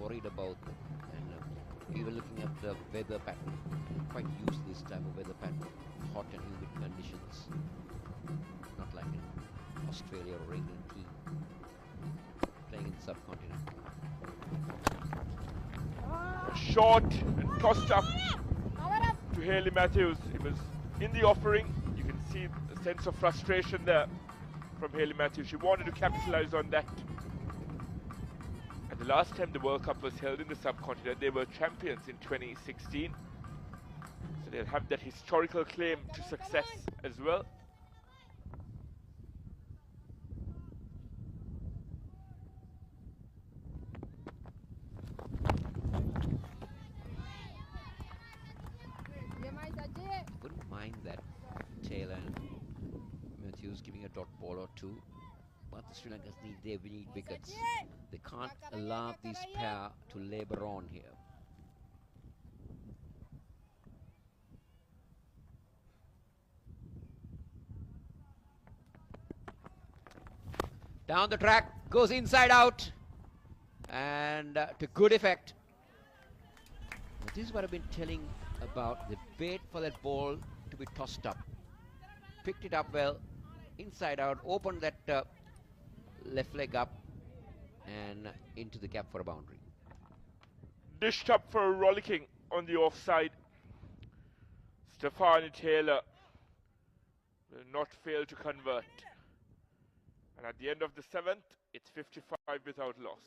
worried about them. And even looking at the weather pattern, quite used to this type of weather pattern, hot and humid conditions. Not like in Australia or England team playing in the subcontinent. Short and tossed up to Hayley Matthews. It was in the offering. You can see a sense of frustration there from Hayley Matthews. She wanted to capitalize on that. And the last time the World Cup was held in the subcontinent, they were champions in 2016. So they'll have that historical claim to success as well. Wouldn't mind that Taylor and Matthews giving a dot ball or two, but the Sri Lankans need wickets. They can't allow this pair to labour on here. Down the track, goes inside out, and to good effect. Now, this is what I've been telling about. The wait for that ball to be tossed up. Picked it up well, inside out, opened that left leg up and into the gap for a boundary. Dished up for a rollicking on the offside. Stefani Taylor will not fail to convert. And at the end of the 7th, it's 55 without loss.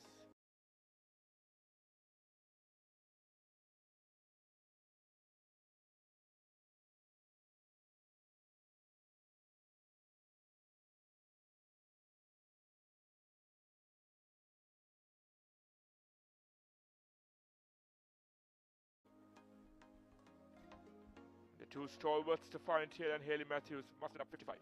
The two stalwarts, Stefani Taylor and Hayley Matthews, mustered up 55.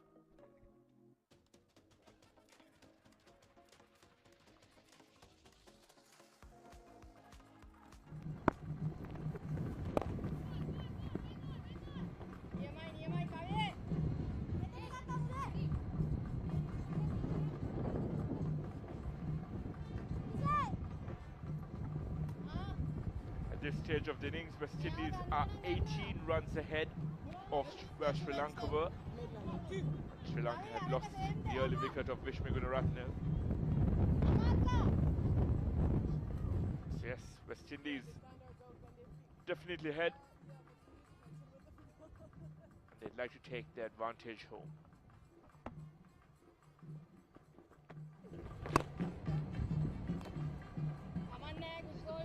At this stage of the innings, West Indies are 18 runs ahead of where Sri Lanka were. Sri Lanka had lost the early wicket of Vishnu Gunaratne. So yes, West Indies definitely ahead. And they'd like to take the advantage home.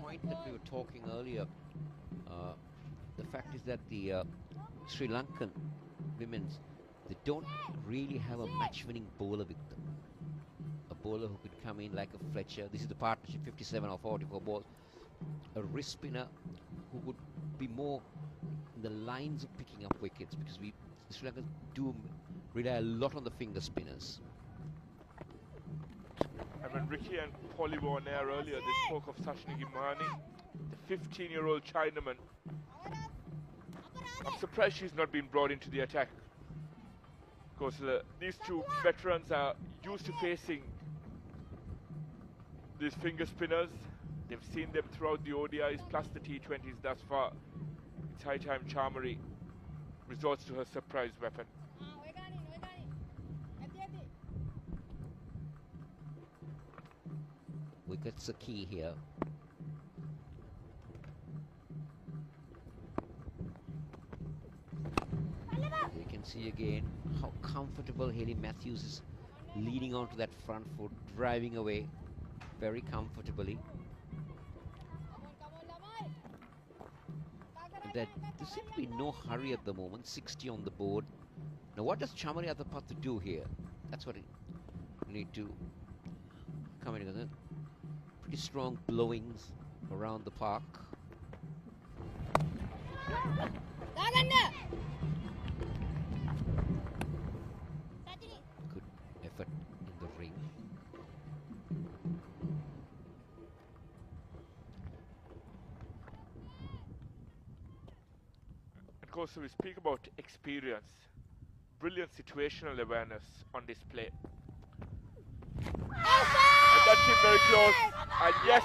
Point that we were talking earlier, the fact is that the Sri Lankan women's, they don't really have a match-winning bowler with them. A bowler who could come in like a Fletcher. This is the partnership, 57 or 44 balls. A wrist spinner who would be more in the lines of picking up wickets, because the Sri Lankans do rely a lot on the finger spinners. And when Ricky and Polly were on air earlier, they spoke of Sashni Gimani, the 15-year-old Chinaman. I'm surprised she's not been brought into the attack, because these two veterans are used to facing these finger spinners. They've seen them throughout the ODIs plus the T20s thus far. It's high time Chamari resorts to her surprise weapon. Wickets are key here. We can see again how comfortable Hayley Matthews is leading onto that front foot, driving away very comfortably. There seems to be no hurry at the moment. 60 on the board. Now what does Chamari Athapath do here? That's what we need to come in with. Pretty strong blowings around the park. Good effort in the ring. Of course, we speak about experience, brilliant situational awareness on display. And that's it, very close. And yes,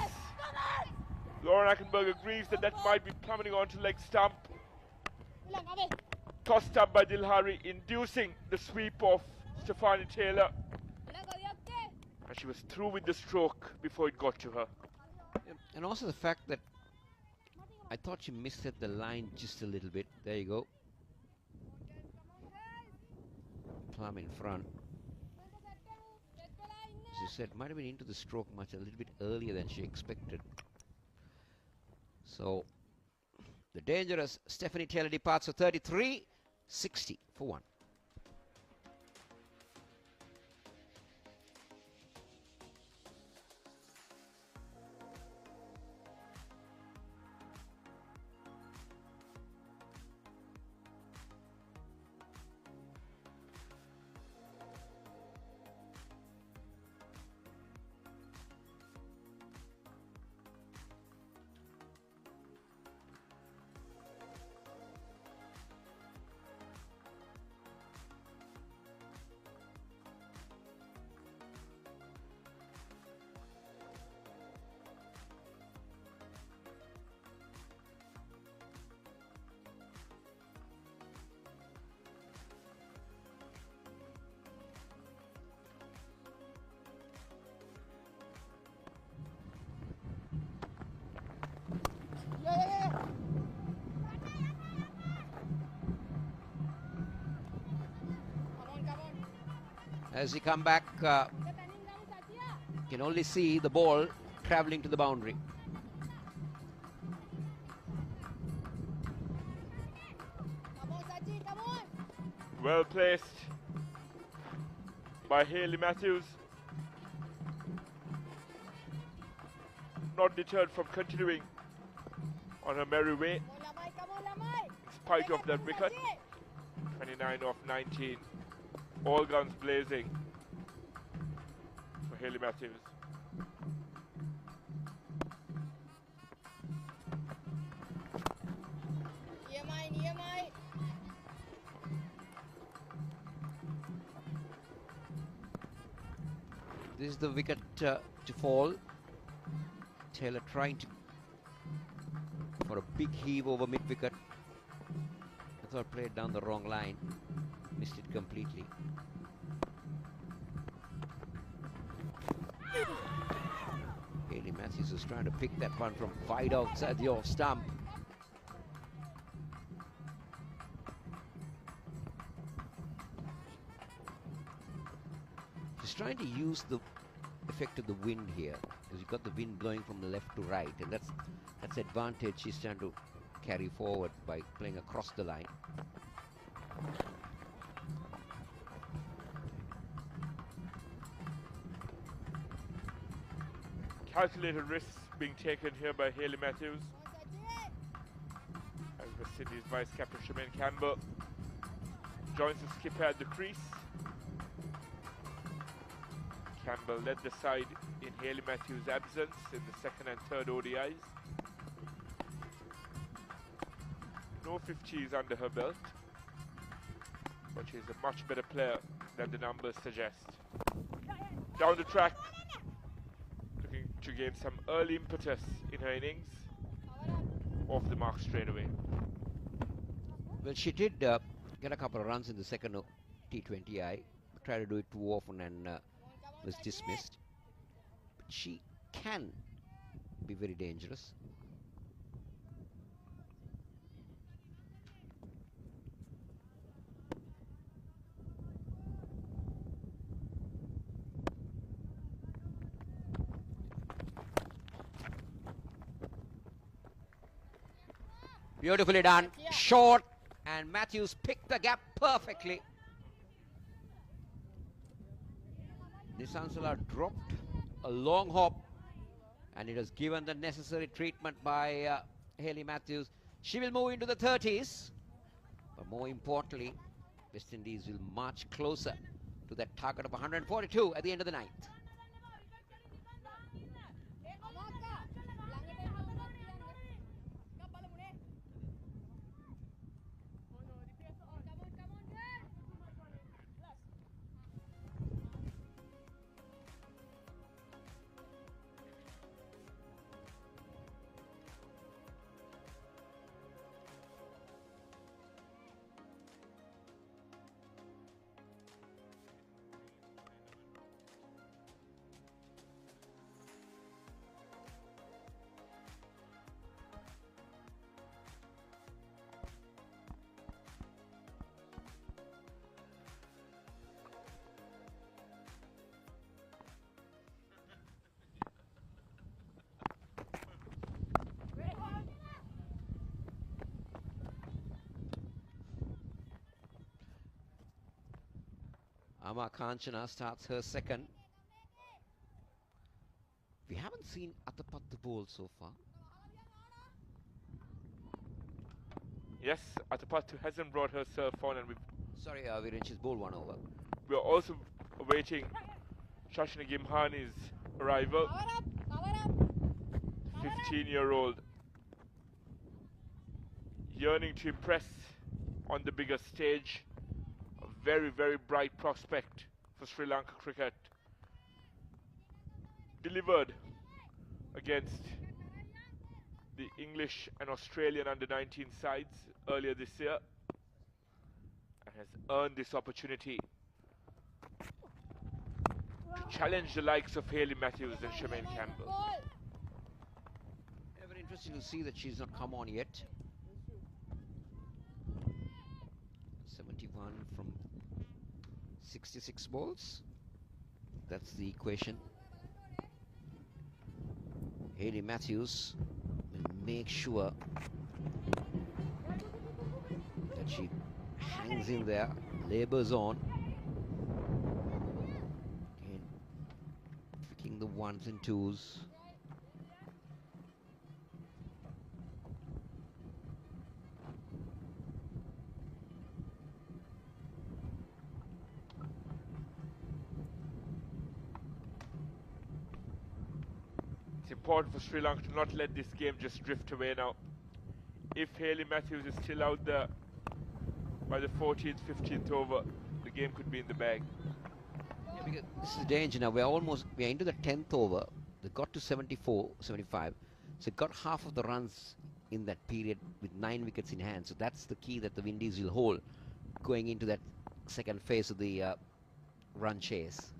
Lauren Ackenberg agrees that that might be plummeting onto leg stump. Tossed up by Dilhari, inducing the sweep of Stefani Taylor. And she was through with the stroke before it got to her. And also the fact that I thought she missed at the line just a little bit. There you go. Plum in front. She said might have been into the stroke much a little bit earlier than she expected. So the dangerous Stephanie Taylor departs for 33-60 for 1. As he come back, you can only see the ball traveling to the boundary. Well placed by Hayley Matthews. Not deterred from continuing on her merry way in spite of that wicket. 29 off 19. All guns blazing for Hayley Matthews. This is the wicket to fall. Taylor trying to for a big heave over mid-wicket. I thought played down the wrong line. Missed it completely. Hayley Matthews was trying to pick that one from wide outside the off stump. She's trying to use the effect of the wind here, because you've got the wind blowing from the left to right, and that's advantage she's trying to carry forward by playing across the line. Calculated risks being taken here by Hayley Matthews. As West Indies Vice Captain Shemaine Campbell joins the skipper at the crease. Campbell led the side in Hayley Matthews' absence in the second and third ODIs. No 50s under her belt, but she's a much better player than the numbers suggest. Down the track, looking to gain some early impetus in her innings. Off the mark straight away. Well, she did get a couple of runs in the second T20I. Tried to do it too often and was dismissed. But she can be very dangerous. Beautifully done. Short, and Matthews picked the gap perfectly. Nisansala dropped a long hop, and it has given the necessary treatment by Hayley Matthews. She will move into the 30s, but more importantly, West Indies will march closer to that target of 142 at the end of the ninth. Ama Kanchana starts her second. We haven't seen Atapat bowl so far. Yes, Atapattu hasn't brought her serve on, and Sorry, Viren, she's bowled one over. we're also awaiting Shashina Gimhani's arrival. 15-year-old, yearning to impress on the bigger stage. A very, very bright prospect for Sri Lanka cricket. Delivered against the English and Australian under-19 sides earlier this year, and has earned this opportunity to challenge the likes of Hayley Matthews and Shemaine Campbell. Yeah, very interesting to see that she's not come on yet. 71 from 66 balls. That's the equation. Hayley Matthews will make sure that she hangs in there, labors on. Again, picking the ones and twos. It's important for Sri Lanka to not let this game just drift away now. If Hayley Matthews is still out there by the 14th, 15th over, the game could be in the bag. Yeah, because this is danger now. We're into the 10th over. They got to 74, 75. So got half of the runs in that period with 9 wickets in hand. So that's the key that the Windies will hold going into that second phase of the run chase.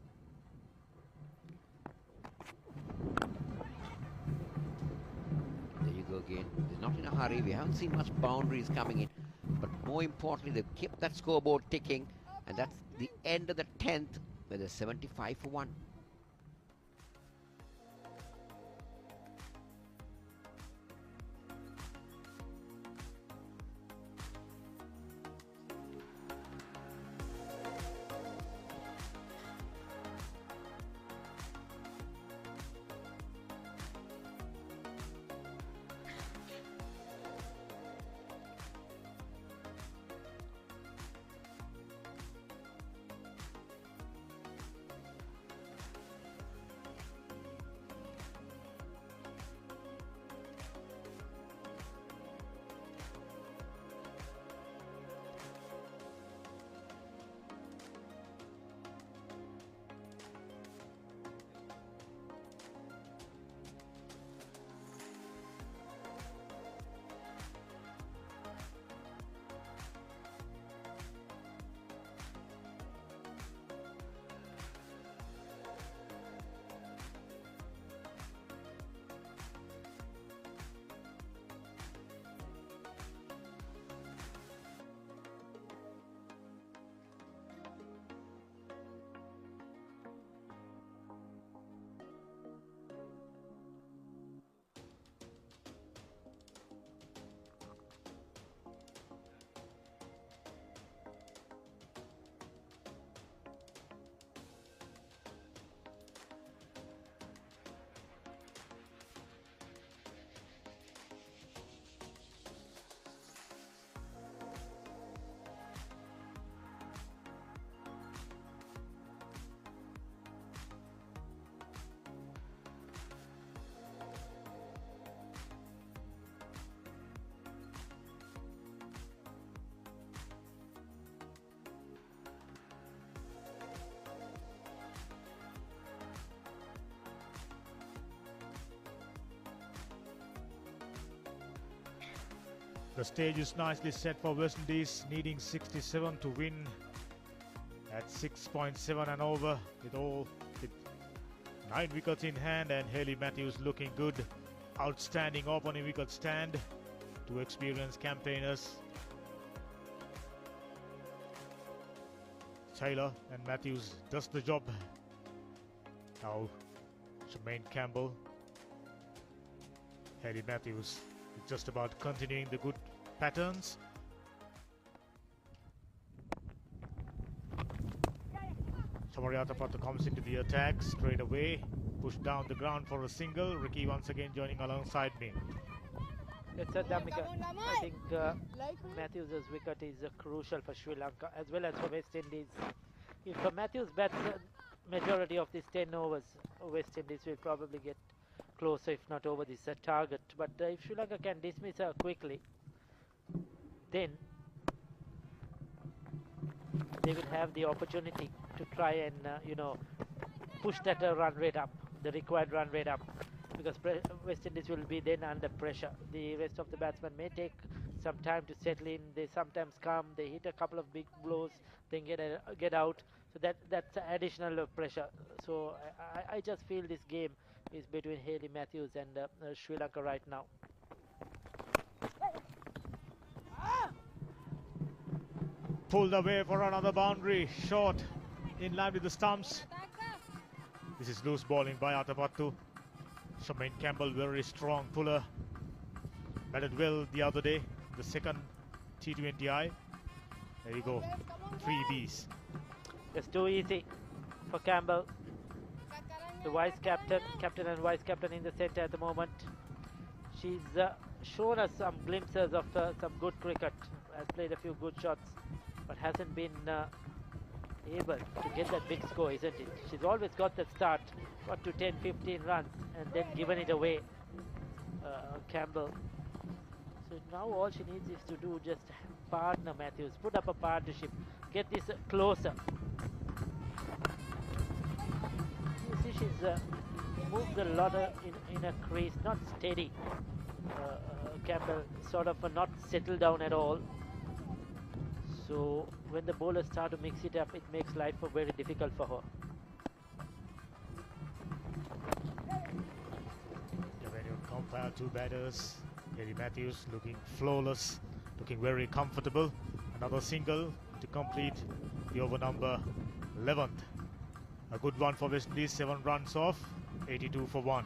There you go again. They're not in a hurry. We haven't seen much boundaries coming in. But more importantly, they've kept that scoreboard ticking. And that's the end of the 10th, where they're 75 for 1. The stage is nicely set for West Indies, needing 67 to win at 6.7 and over with 9 wickets in hand, and Hayley Matthews looking good. Outstanding opening wicket stand. Two experienced campaigners, Taylor and Matthews, does the job. Now Shemaine Campbell, Hayley Matthews just about continuing the good patterns. Samariyatapattu comes into the attack straight away. Pushed down the ground for a single. Ricky once again joining alongside me. It's a Damika. I think Matthews' wicket is crucial for Sri Lanka as well as for West Indies. If Matthews bats majority of these 10 overs, West Indies will probably get closer, if not over this target. But if Sri Lanka can dismiss her quickly, then they will have the opportunity to try and push that run rate up, the required run rate up, because West Indies will be then under pressure. The rest of the batsmen may take some time to settle in. They sometimes come, they hit a couple of big blows, then get out. So that's additional pressure. So I just feel this game is between Hayley Matthews and Sri Lanka right now. Pulled away for another boundary. Short in line with the stumps. This is loose bowling by Atapattu. Shamaine Campbell, very strong puller. Batted well the other day, the second T20I. There you go, 3 Bs. It's too easy for Campbell. The vice captain and vice captain in the centre at the moment. She's shown us some glimpses of some good cricket. Has played a few good shots, but hasn't been able to get that big score, isn't it? She's always got that start, got to 10-15 runs and then given it away, Campbell. So now all she needs is to do just partner Matthews, put up a partnership, get this closer. You see she's moved a lot in a crease, not steady. Campbell sort of not settled down at all. So when the bowlers start to mix it up, it makes life very difficult for her. When you compare two batters, Hayley Matthews looking flawless, looking very comfortable. Another single to complete the over number 11th. A good one for West Indies, 7 runs off, 82 for 1.